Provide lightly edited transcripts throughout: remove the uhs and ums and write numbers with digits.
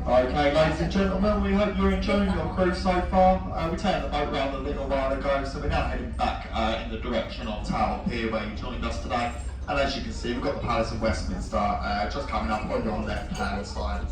Okay, ladies and gentlemen, we hope you're enjoying your cruise so far. We turned the boat round a little while ago, so we're now heading back in the direction of Tower Pier, where you joined us today. And as you can see, we've got the Palace of Westminster just coming up on your left-hand side.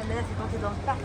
Mais là, c'est quand t'es dans le parc.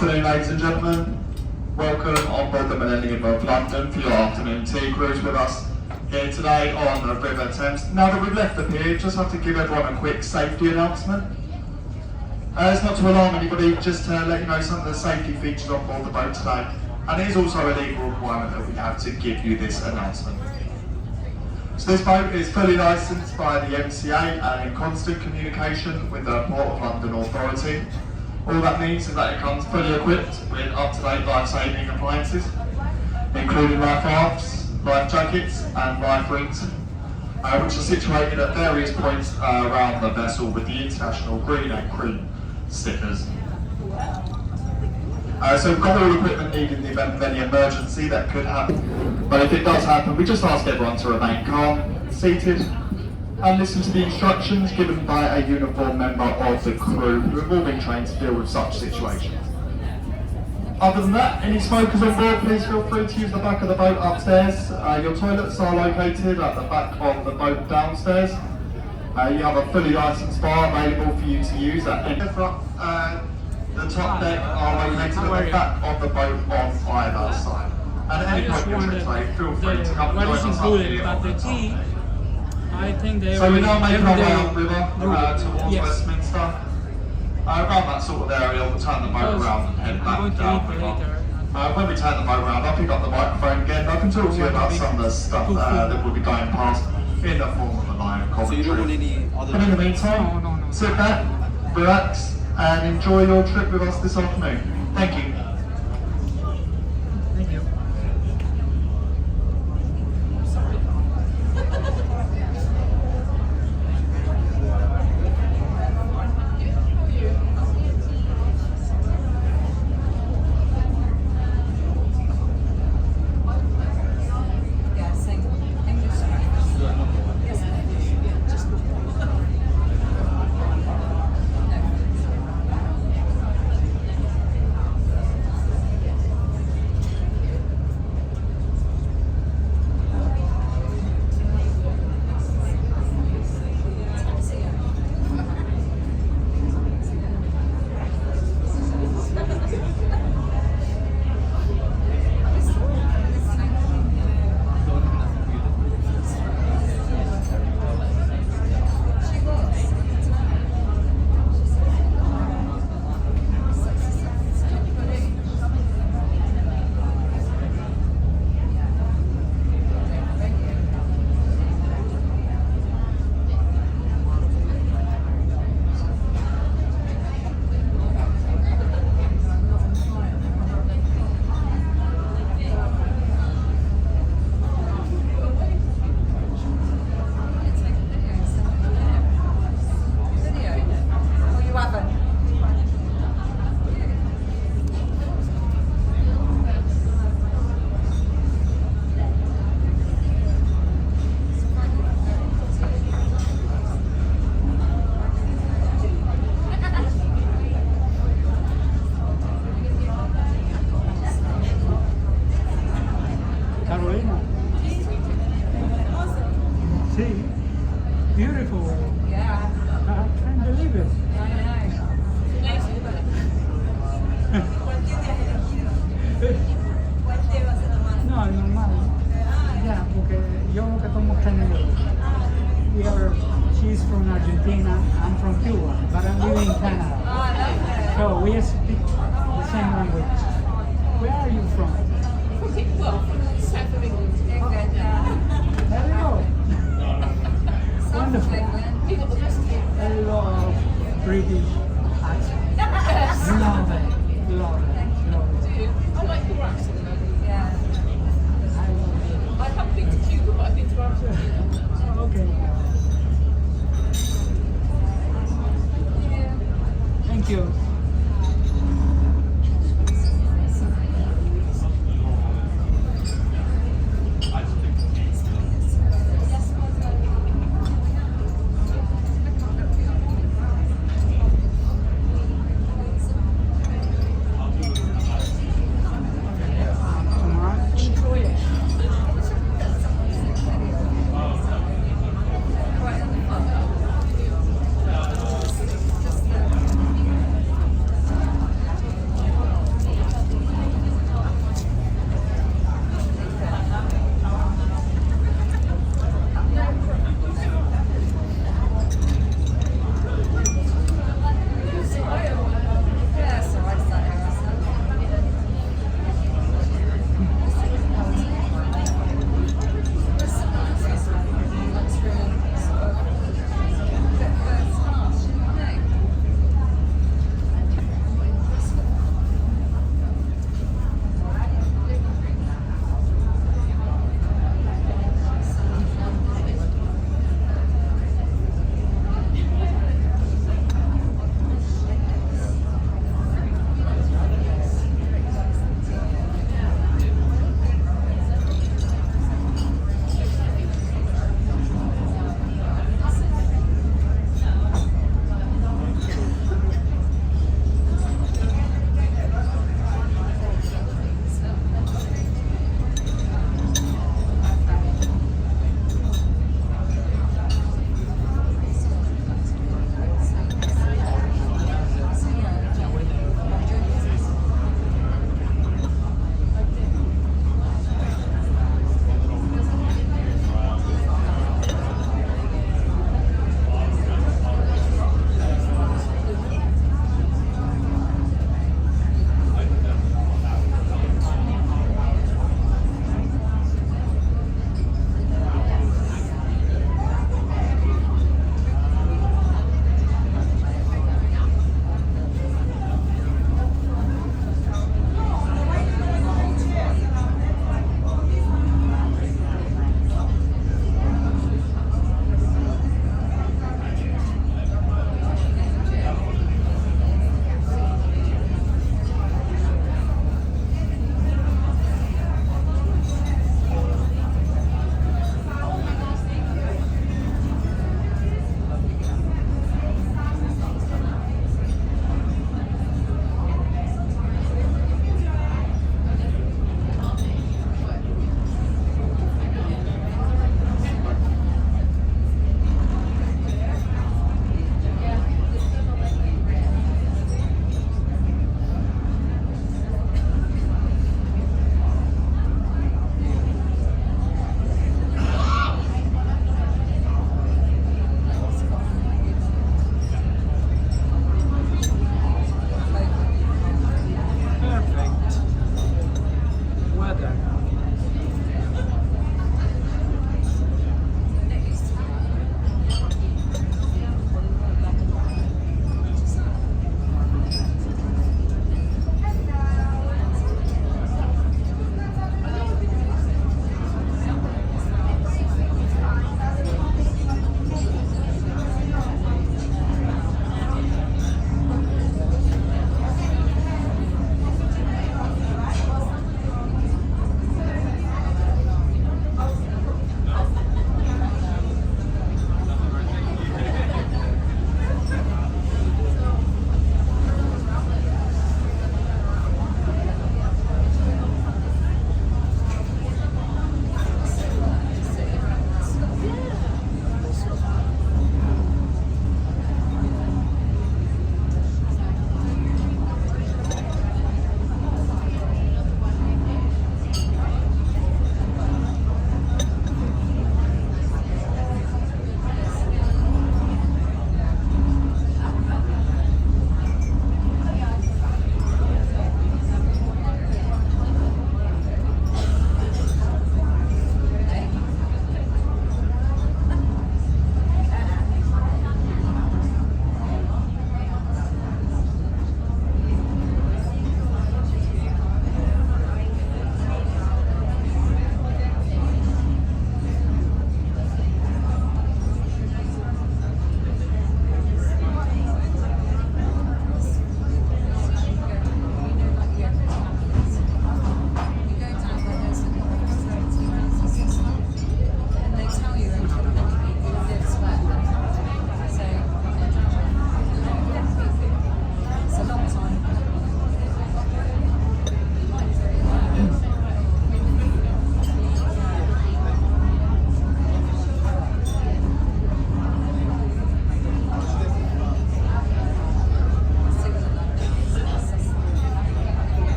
afternoon, ladies and gentlemen. Welcome on board the Millennium of London for your afternoon tea cruise with us here today on the River Thames. Now that we've left the pier, just have to give everyone a quick safety announcement. It's not to alarm anybody, just to let you know some of the safety features on board the boat today. And it is also a legal requirement that we have to give you this announcement. So this boat is fully licensed by the MCA and in constant communication with the Port of London Authority. All that means is that it comes fully equipped with up-to-date life-saving appliances, including life rafts, life jackets and life rings, which are situated at various points around the vessel with the international green and cream stickers. So we've got all the equipment needed in the event of any emergency that could happen. But if it does happen, we just ask everyone to remain calm, seated, and listen to the instructions given by a uniformed member of the crew who have all been trained to deal with such situations. Other than that, any smokers on board, please feel free to use the back of the boat upstairs. Your toilets are located at the back of the boat downstairs. You have a fully licensed bar available for you to use at any the top deck are located at the back of the boat on either side. And at any point in your trip today, feel free to come and join us up here on the top. I think they So we're now making our way upriver towards Westminster. Around that sort of area, we'll turn the boat around and head back down river. When we turn the boat around, I'll pick up the microphone again. I can talk to you about some of the stuff that will be going past in the form of a live commentary. So you don't want any other... And in the meantime, sit back, relax, and enjoy your trip with us this afternoon. Thank you. Thank you. Beautiful. Yeah. I can't believe it. No, es normal. Ya, porque yo lo que tomo es canela. She's from Argentina, I'm from Cuba, but I'm living in Canada. So we speak the same language. Where are you from? Well, south of England. There you go. Wonderful. You got the best of it. I love British accent. Love it. Love it. Love it. Do you? I like your accent. Yeah. I love it. I haven't been to Cuba, but I've been to Argentina. Okay. Thank you.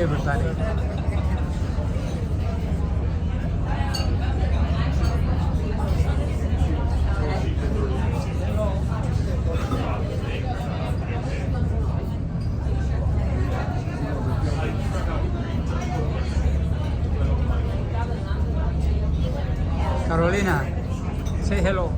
everybody. Carolina, say hello.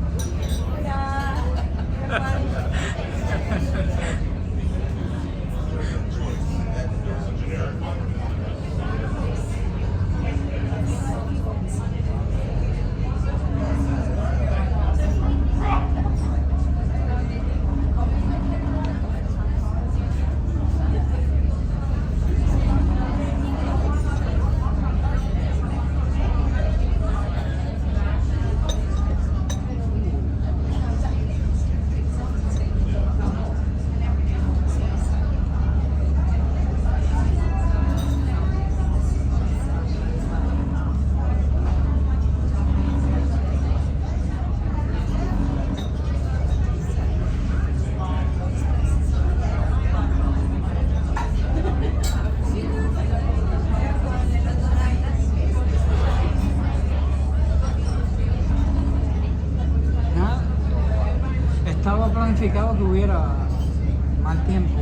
Estaba planificado que hubiera mal tiempo.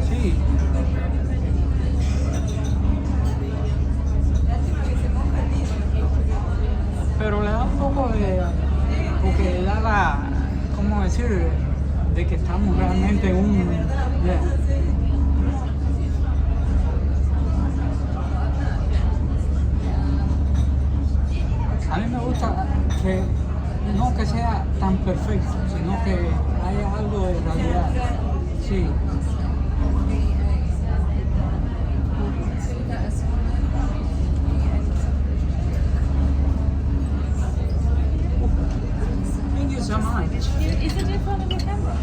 Sí. Pero le da un poco de... porque da la... ¿cómo decir? De que estamos realmente en un... A mí me gusta que no que sea tan perfecto, sino que haya algo de realidad. Sí. Thank you so much. Is it in front of the camera?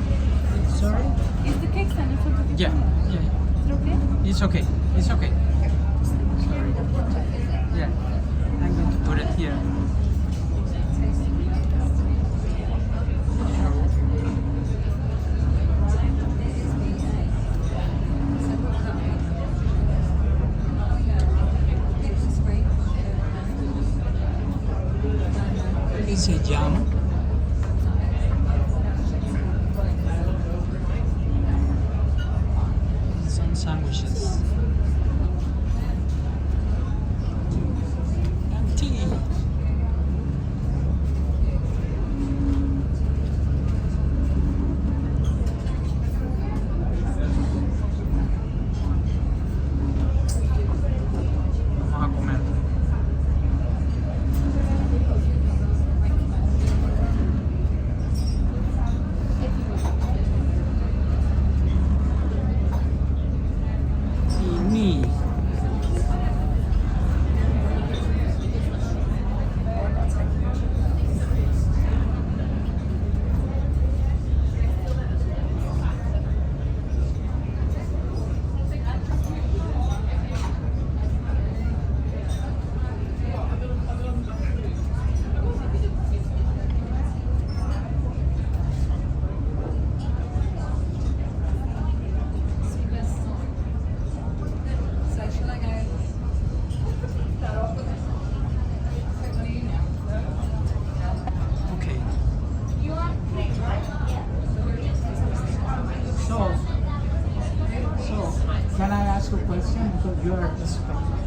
Sorry? Is the cake stand in front of the Yeah, camera? yeah. Is it okay? It's okay. It's okay. Sorry. Yeah. I'm going to put it here. Is it jam? Some sandwiches. And tea. Vamos a comer. Y mi. Okay. So, can I ask a question? Because you are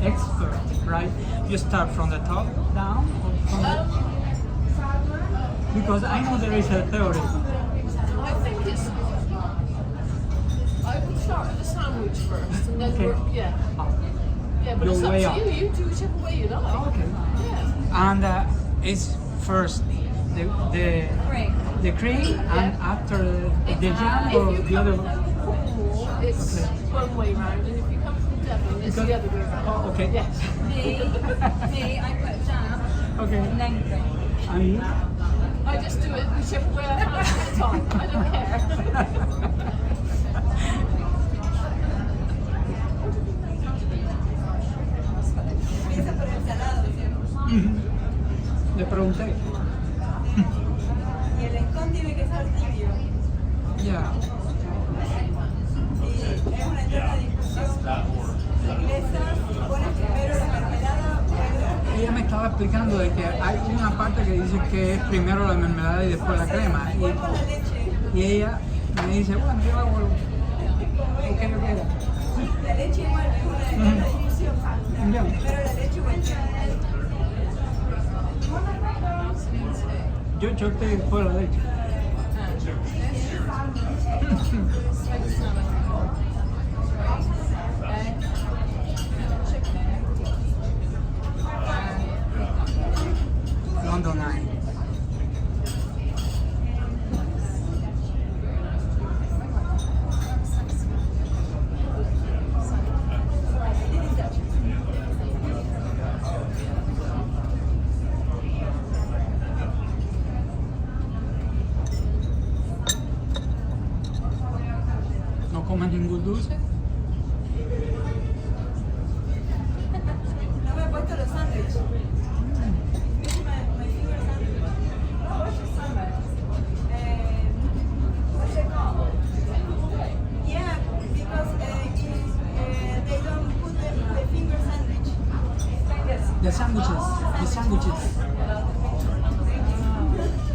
expert, right? You start from the top down? Or from because I know there is a theory. I think it's. I would start with the sandwich first, and then Okay. work. Yeah. Yeah, but Your it's up way to up. you. You do whichever way you like. Okay. Yeah. And it's first Great. the cream and after the jam or If you the come other from Cornwall, it's Okay. one way round, and if you come from Devon, it's the other way round. Oh, okay. Yes. Me, I put jam Okay. and then cream. And you? I just do it whichever way I fancy at the time. I don't care. Le pregunté. Y el scone tiene que ser tibio. Yeah. Y es una eterna discusión Ella me estaba explicando de que hay una parte que dice que es primero la mermelada y después la crema. Y ella me dice, bueno, yo hago lo que yo quiera. La leche igual es una definición, Ya. pero la leche igual. Yo opté por la leche. Londo 9. ¿No comes ningún dulce? No me he puesto los sándwiches. This is my finger sandwich. What's your sandwich? What's it called? Yeah, because they don't put the finger sandwich. Yes. The sandwiches. The sandwiches. Thank you so much.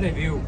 What a view.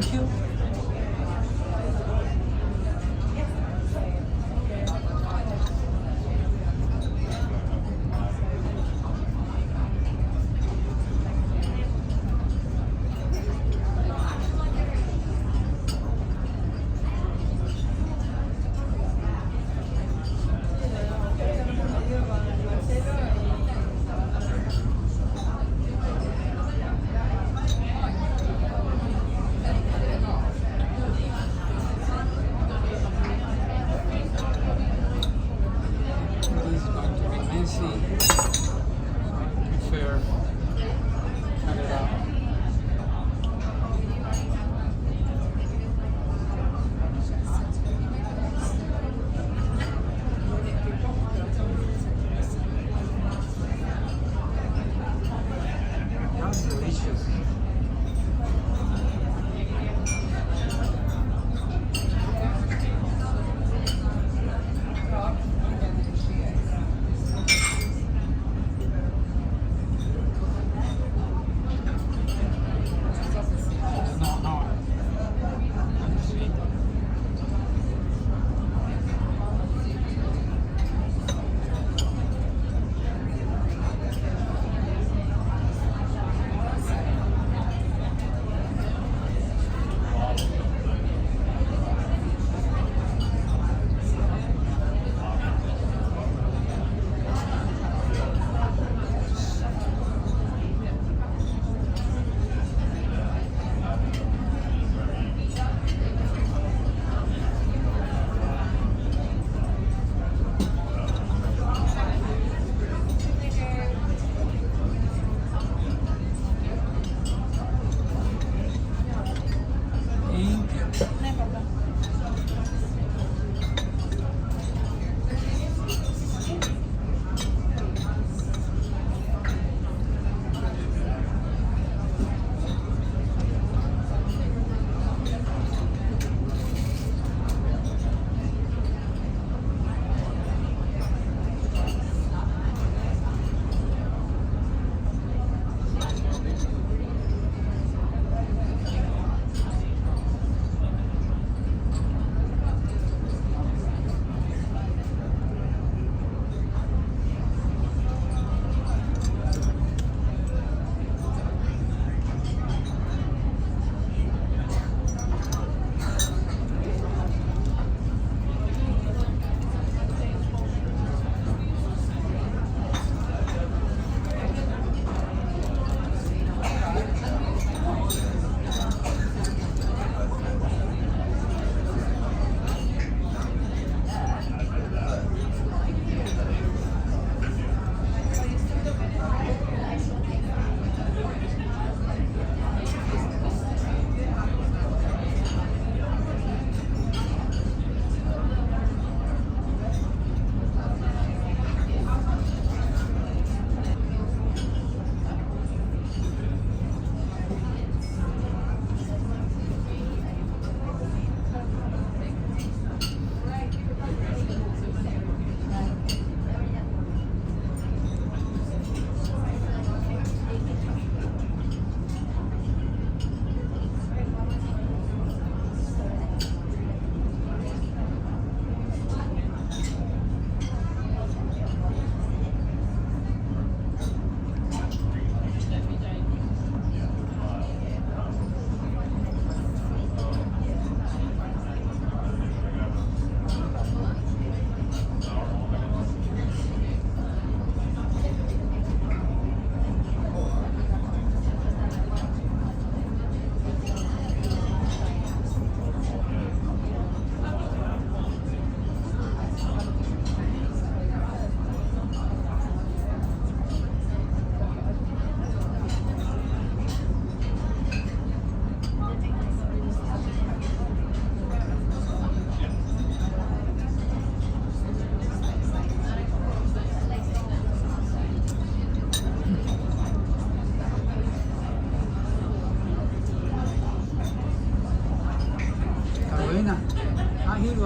Thank you.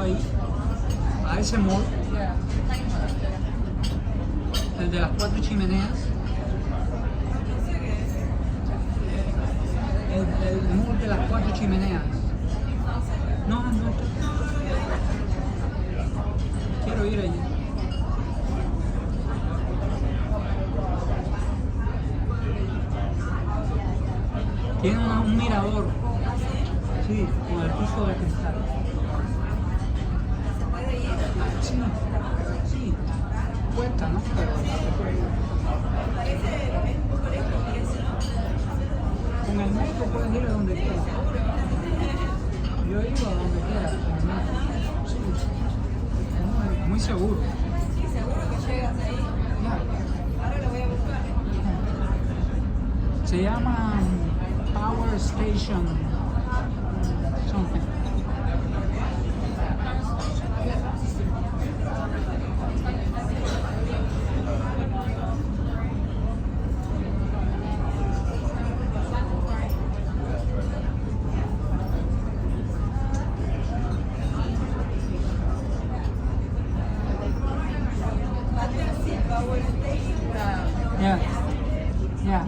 ahí, a ese mall, el de las 4 chimeneas, el mall de las 4 chimeneas. chimeneas. No, no. Quiero ir allí. Tiene un mirador. Sí, con el piso de cristal. ¿Se puede ir? Sí, sí. Cuesta, ¿no? Pero Parece un poco lejos, parece, ¿no? con el metro puedes ir a donde quieras. Yo he ido a donde quiera con el metro. Sí. Muy seguro. Sí, seguro que llegas ahí. Ya. Ahora lo voy a buscar. Se llama Power Station something. Battersea Power Station. Yeah. Yeah.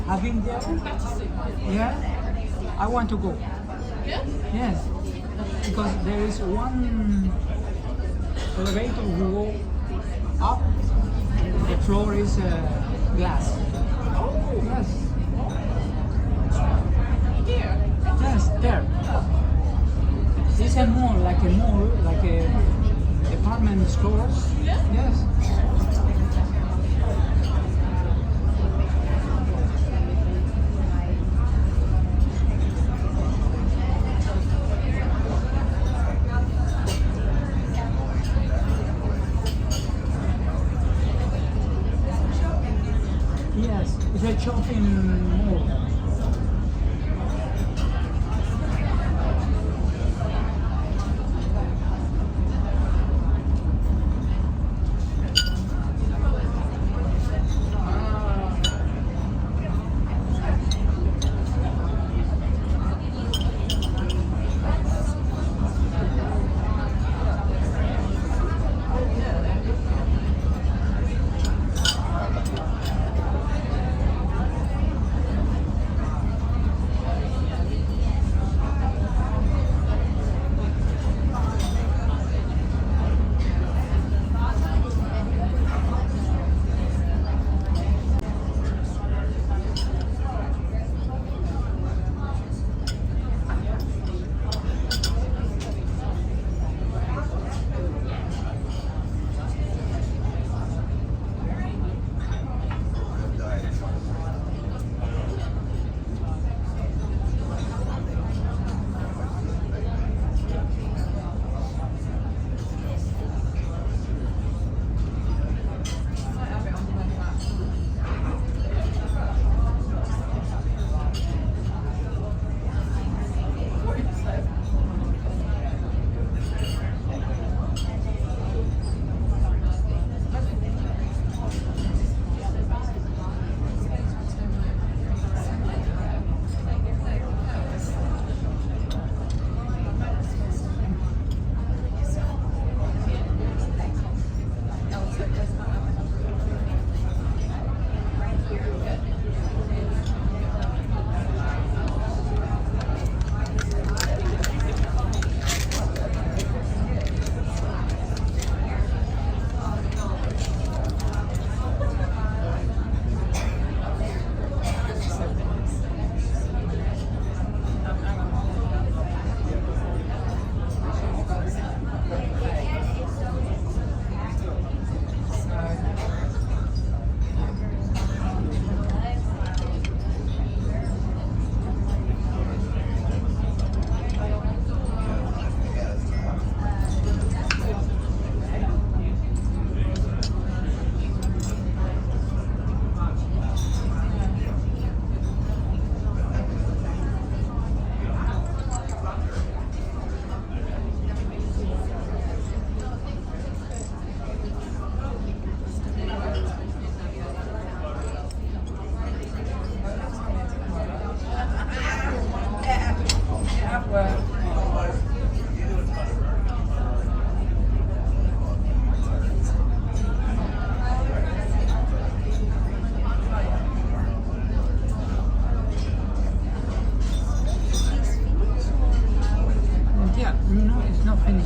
Have been there? Battersea. Yeah. I want to go. Yeah? Yes. Because there is one elevator who go up, the floor is glass. Oh, Yes. here. Yes, there. It's a mall, like a department stores. Yeah? Yes. Yes, it's a shopping mall.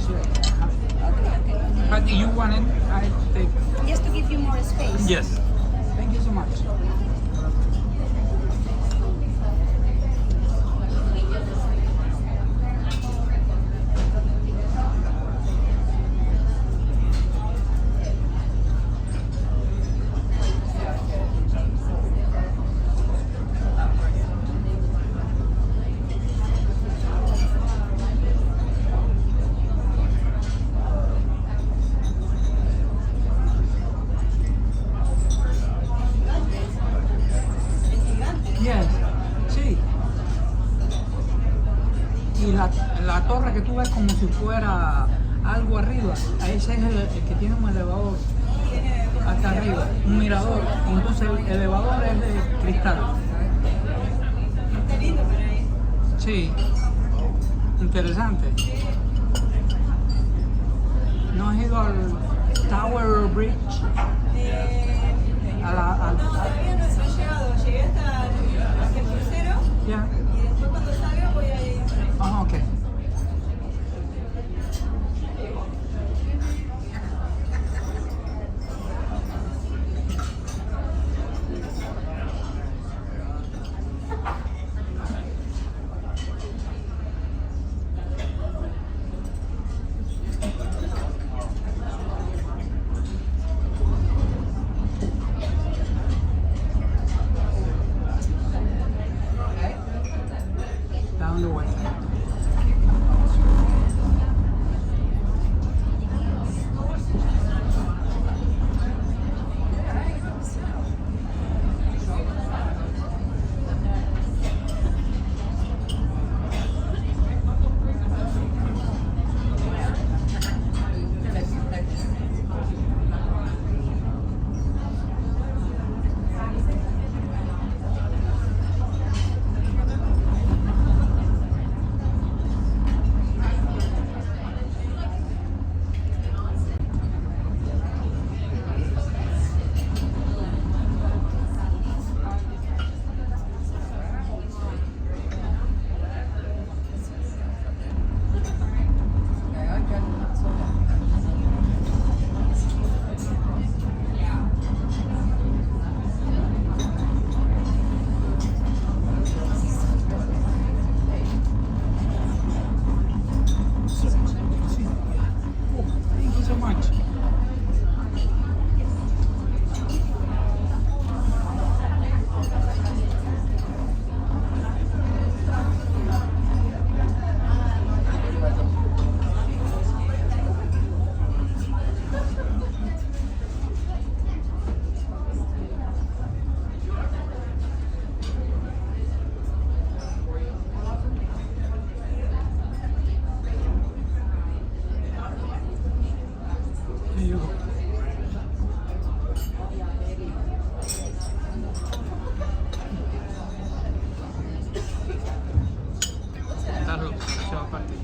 Okay. But you want it, I take. Just to give you more space. Yes. Thank you so much. Yes, sí. Y la torre que tú ves como si fuera algo arriba, ese es el que tiene un elevador hasta arriba, un mirador. Entonces el elevador es de cristal. Está lindo para ahí. Sí, interesante. ¿No has ido al Tower Bridge? Todavía no he llegado. Llegué hasta el crucero Ya. y después cuando salga voy a ir por ahí. Ah, ok. Down the way. Thank you so much. There you go. Claro, se va a partir.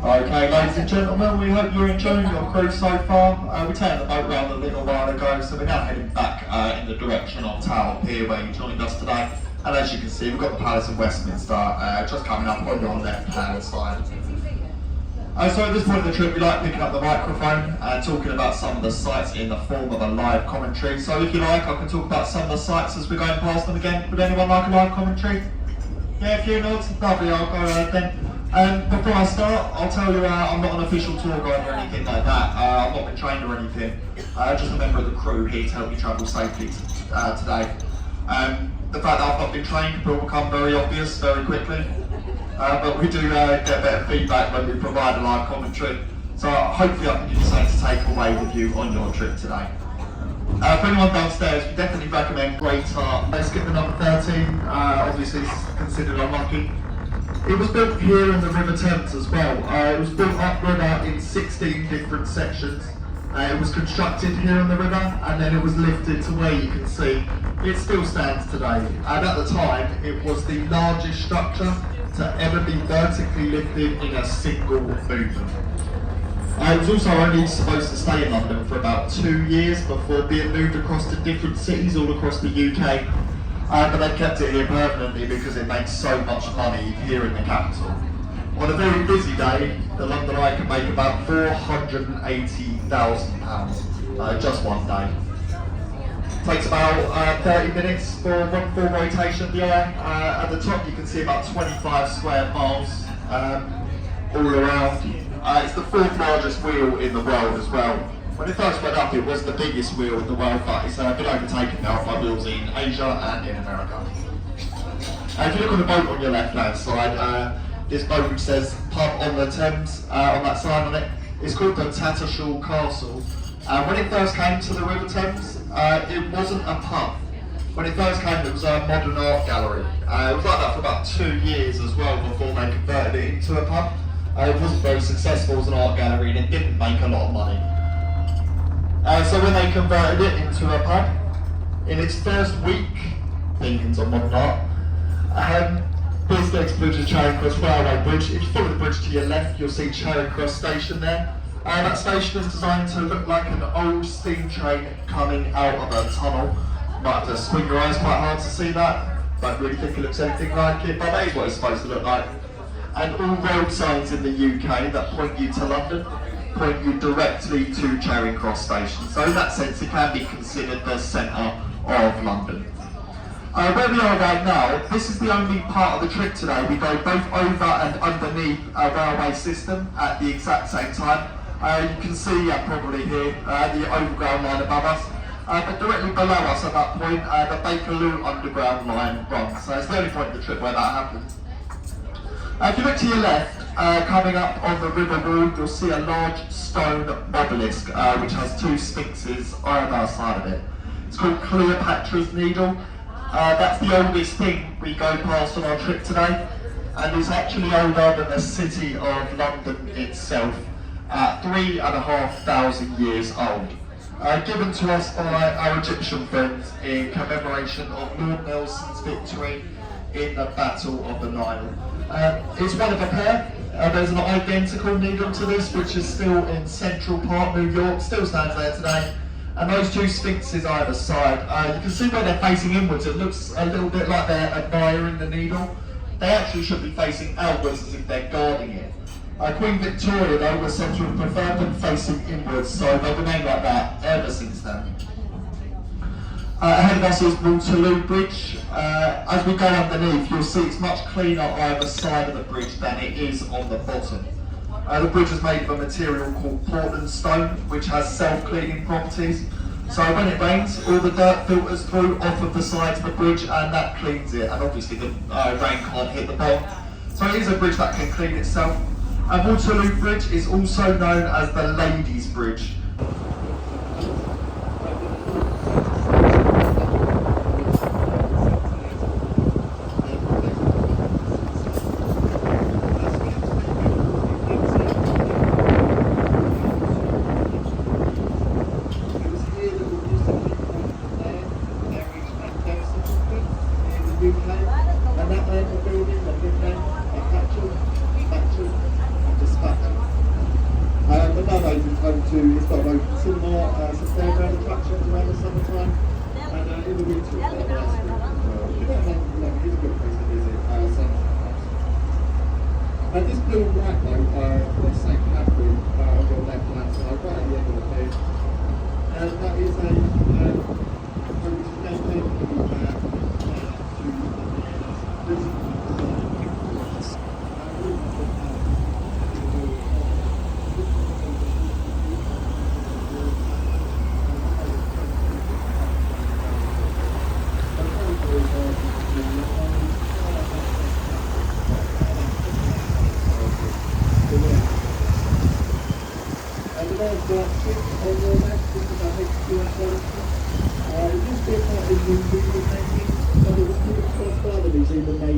Okay, ladies and gentlemen, we hope you're enjoying your cruise so far. We turned the boat round a little while ago, so we're now heading back in the direction of Tower Pier where you joined us today. And as you can see, we've got the Palace of Westminster just coming up on your left-hand side. So at this point of the trip, we like picking up the microphone and talking about some of the sites in the form of a live commentary. So if you like, I can talk about some of the sites as we're going past them again. Would anyone like a live commentary? Yeah, a few nods? Lovely, I'll go ahead then. Before I start, I'll tell you I'm not an official tour guide or anything like that. I've not been trained or anything. Just a member of the crew here to help me travel safely today. The fact that I've not been trained will become very obvious very quickly. But we do get better feedback when we provide a live commentary. So hopefully I can give you something to take away with you on your trip today. For anyone downstairs, we definitely recommend Greater. Let's get the number 13, obviously it's considered unlucky. It was built here in the River Thames as well. It was built upriver in 16 different sections. It was constructed here on the river and then it was lifted to where you can see it still stands today. And at the time, it was the largest structure to ever be vertically lifted in a single movement. It was also only supposed to stay in London for about 2 years before being moved across to different cities all across the UK. But they've kept it here permanently because it makes so much money here in the capital. On a very busy day, the London Eye can make about £480,000 just one day. It takes about 30 minutes for one full rotation of the eye. At the top you can see about 25 square miles all around. It's the 4th largest wheel in the world as well. When it first went up, it was the biggest wheel in the world, but it's been overtaken now by wheels in Asia and in America. If you look on the boat on your left-hand side, this boat which says pub on the Thames on that sign on it, it's called the Tattershall Castle. When it first came to the River Thames, it wasn't a pub. When it first came, it was a modern art gallery. It was like that for about 2 years as well before they converted it into a pub. It wasn't very successful as an art gallery and it didn't make a lot of money. So when they converted it into a pub, in its first week, thinking on modern art, here's the next bridge is Charing Cross Railway Bridge. If you follow the bridge to your left, you'll see Charing Cross Station there. That station is designed to look like an old steam train coming out of a tunnel. You might have to squint your eyes quite hard to see that. Don't really think it looks anything like it, but that is what it's supposed to look like. And all road signs in the UK that point you to London point you directly to Charing Cross Station. So in that sense, it can be considered the centre of London. Where we are right now, this is the only part of the trip today. We go both over and underneath a railway system at the exact same time. You can see probably here the overground line above us. But directly below us at that point, the Bakerloo Underground line runs. So it's the only point of the trip where that happens. If you look to your left, coming up on the River Road, you'll see a large stone obelisk which has 2 sphinxes on either side of it. It's called Cleopatra's Needle. That's the oldest thing we go past on our trip today, and it's actually older than the city of London itself, 3,500 years old. Given to us by our Egyptian friends in commemoration of Lord Nelson's victory in the Battle of the Nile. It's one of a pair. There's an identical needle to this, which is still in Central Park, New York, still stands there today. And those 2 sphinxes either side, you can see where they're facing inwards. It looks a little bit like they're admiring the needle. They actually should be facing outwards as if they're guarding it. Queen Victoria, though, was said to have preferred them facing inwards, so they've remained like that ever since then. Ahead of us is Waterloo Bridge. As we go underneath, you'll see it's much cleaner either side of the bridge than it is on the bottom. The bridge is made of a material called Portland stone, which has self-cleaning properties. So when it rains, all the dirt filters through off of the sides of the bridge and that cleans it. And obviously the rain can't hit the bottom. So it is a bridge that can clean itself. And Waterloo Bridge is also known as the Ladies' Bridge. And that building that we've named a factory and dispatch. it's got both cinema, some fairground attractions around the summertime, and in the winter it's got a nice room as well. It's a good place to visit sometimes. This blue and white boat, the St. Catherine on your left hand side, right at the end of the pier, that is a boat which is dedicated to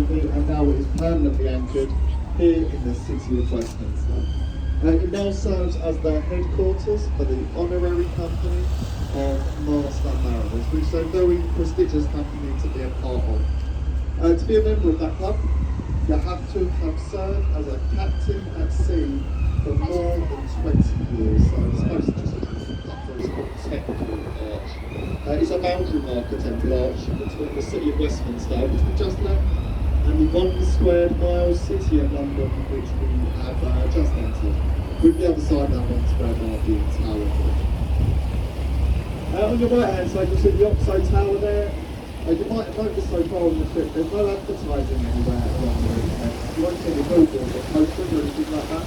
and now it is permanently anchored here in the city of Westminster. It now serves as the headquarters for the Honorary Company of Master Mariners, which is a very prestigious company to be a part of. To be a member of that club, you have to have served as a captain at sea for more than 20 years. So it's supposed to just technical arch. It's a boundary marker temple arch between the city of Westminster, which we just left, and the 1 square mile city of London, which we have just entered. With the other side, that 1 square mile being Tower Bridge. On your right hand side, you'll see the Oxo Tower there. You might have noticed so far on the trip, there's no advertising anywhere along the route. You won't see any billboards or posters or anything like that.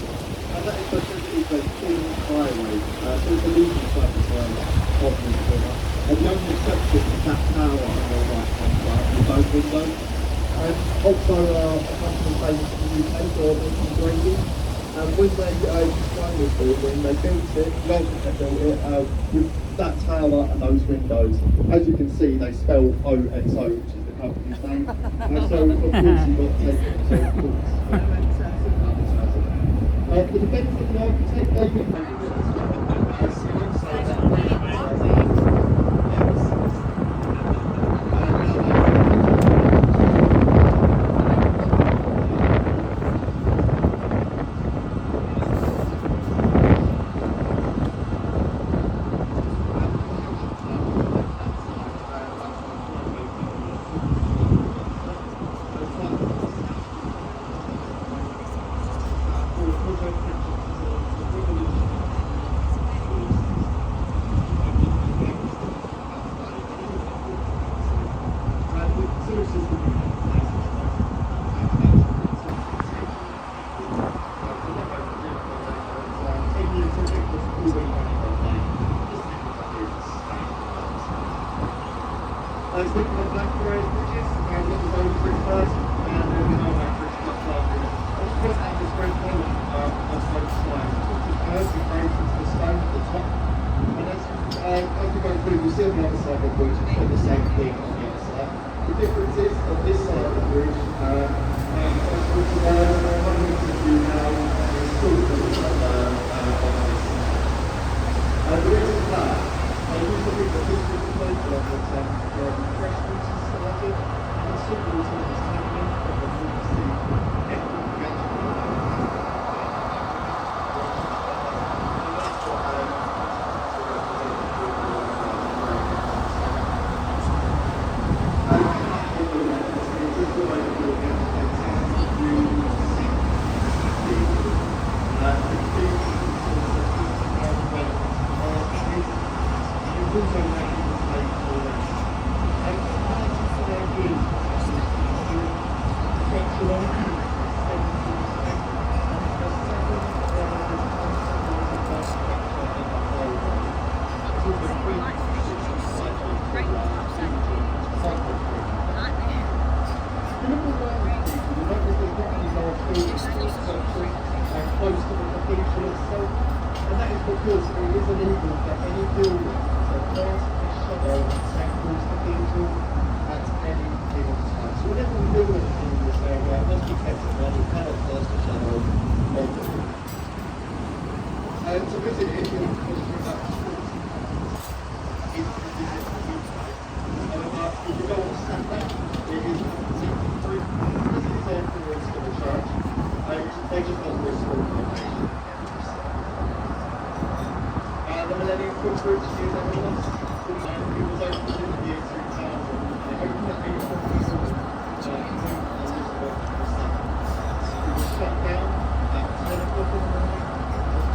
And that is because it is a king highway, so it's a leading advertising of this river. And the only exception is that tower on the right hand side, with those windows. Also, a company famous in the UK for making grading. And when they designed this building, they built it, Lambeth built it, with that tower and those windows. As you can see, they spell OXO, which is the company's name. And so, of course, you've got to take it. So, of course, the defence of the architect, David. Let's look at the Blackfriars Bridges, and look at the Waterloo Bridge first, and then the Millbank Bridge much larger. Of course, that is very common on both sides. The curves and breaks into the stone at the top. And as we go through, you'll see on the other side of the bridge, it's got the same thing on the other side. The difference is, on this side of the bridge, one of you now is still on this side. The reason for that, I used to think that this was the place where fresh fruits is selected, and simple is what is happening, but the fruits see everything together. Close to the cathedral itself, and that is because it is illegal for any building to cast a shadow on St. Paul's Cathedral at any given time. So whenever we do anything in this area, it must be kept in mind, you cannot cast a shadow on the building. To visit it, it will cost you about 40 pounds. If you go on Saturday, it is free. This is there for the rest of the church. They just got this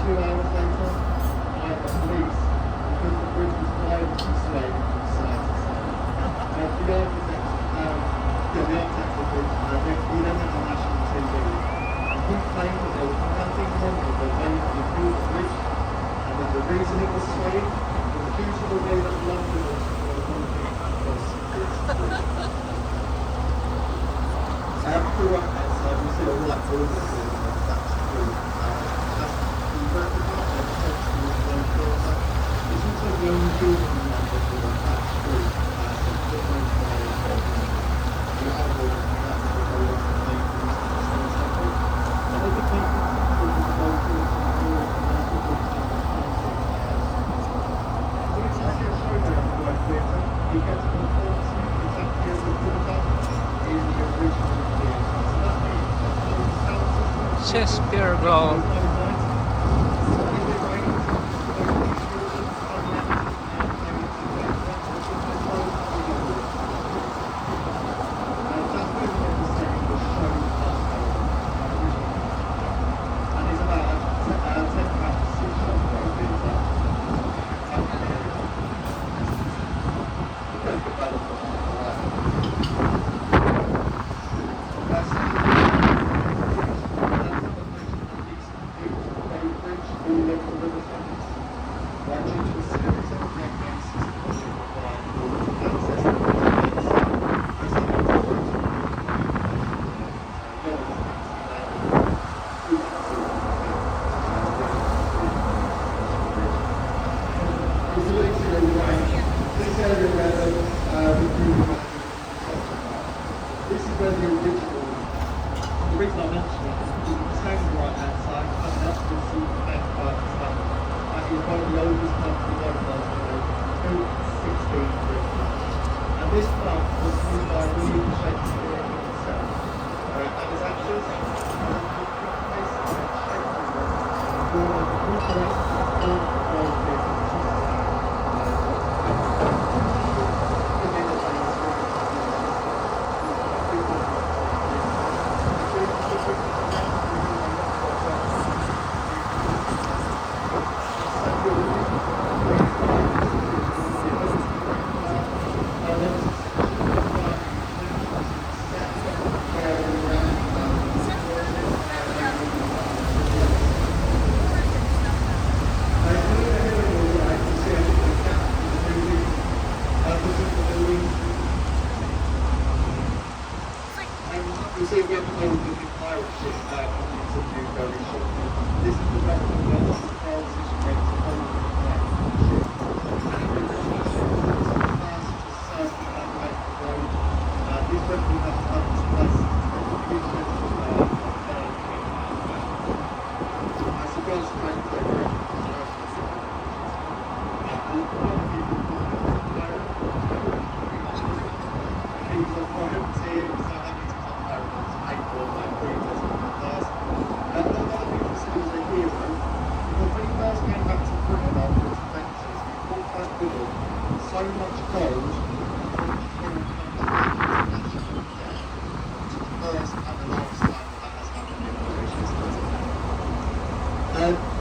2 hours later, the police, because the bridge was violently swayed from side to side. The architect, the architect of the bridge, he then went on national TV, and he claimed that there was nothing wrong with the way that he built the bridge, and that the reason it was swayed was due to the way that Londoners were walking across this bridge. Through right hand side, you see a white building here, that's true. That's the vertical part, and potentially the one filter. It's also the only building in London with a thatched roof, so it's a bit more inspiring. The other building is actually a lot of things in the Stone Temple. And they became considerable with the gold buildings in Europe and also built in the council house. So it's like a showdown of the White Theatre. You get to performance exactly as the theatre in the original theatre. Shakespeare Globe.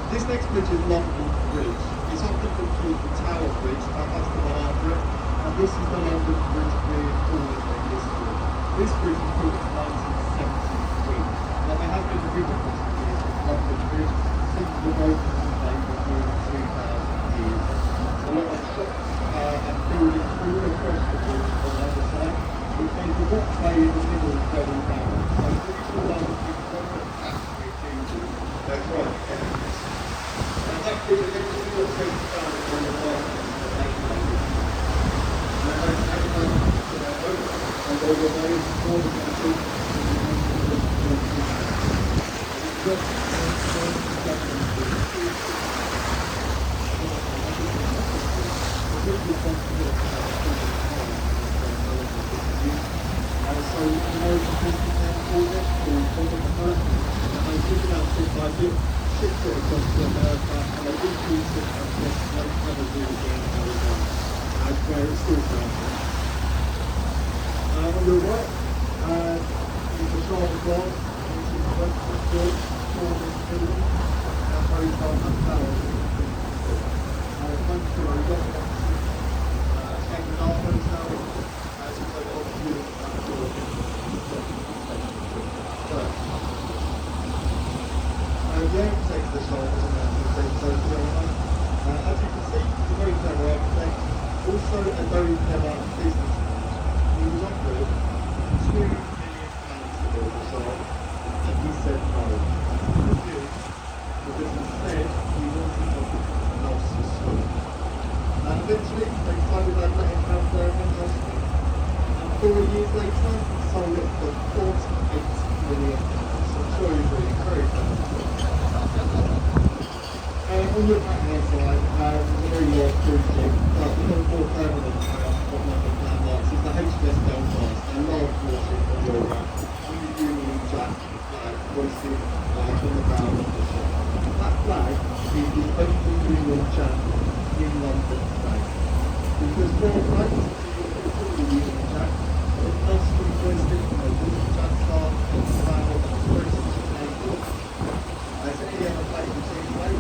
This next bridge is Lambeth Bridge. It's often called the Tower Bridge, that's the one after it, and this is the Lambeth Bridge with all of the history. This bridge was built in 1973. Now there has been a rebuild of this Lambeth Bridge since the road was made for more than 2,000 years. A lot of shops and buildings all across the bridge on the other side, which means the walkway in the middle is very narrow. So this will Lambeth Bridge actually to that's right. That bridge is still taken down on the bottom of the main and over there is more than a bridge. So American people can call it or they took it out bit by bit, shipped it across to America, and they increased it across like other bridges in Arizona, where it's still found. On your right, is the Charlotte Bridge, which is the Westminster Bridge, building, very Also a very clever businessman. He was offered £2 million to build the shop, and he said no. He refused because instead he wanted to open an Ulster school. And eventually they decided they'd let him have their own school. And 4 years later, he sold it for £48 million. So I'm sure he's really very clever. On your back hand side, there's a very large cruise ship, but one of the more permanent of London landmarks is the HMS Belfast, a large warship on your right, with the Union Jack hoisted from the bow of the ship. That flag is the only Union Jack in London today. Because while flags are the Union Jack, it must be hoisted from a Union Jack star on the bow of the British Navy. As any other flag you see today,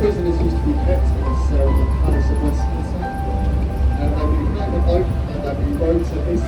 prisoners used to be kept in a cell in the Palace of Westminster, and they'd be black and white, and they'd be rowed to this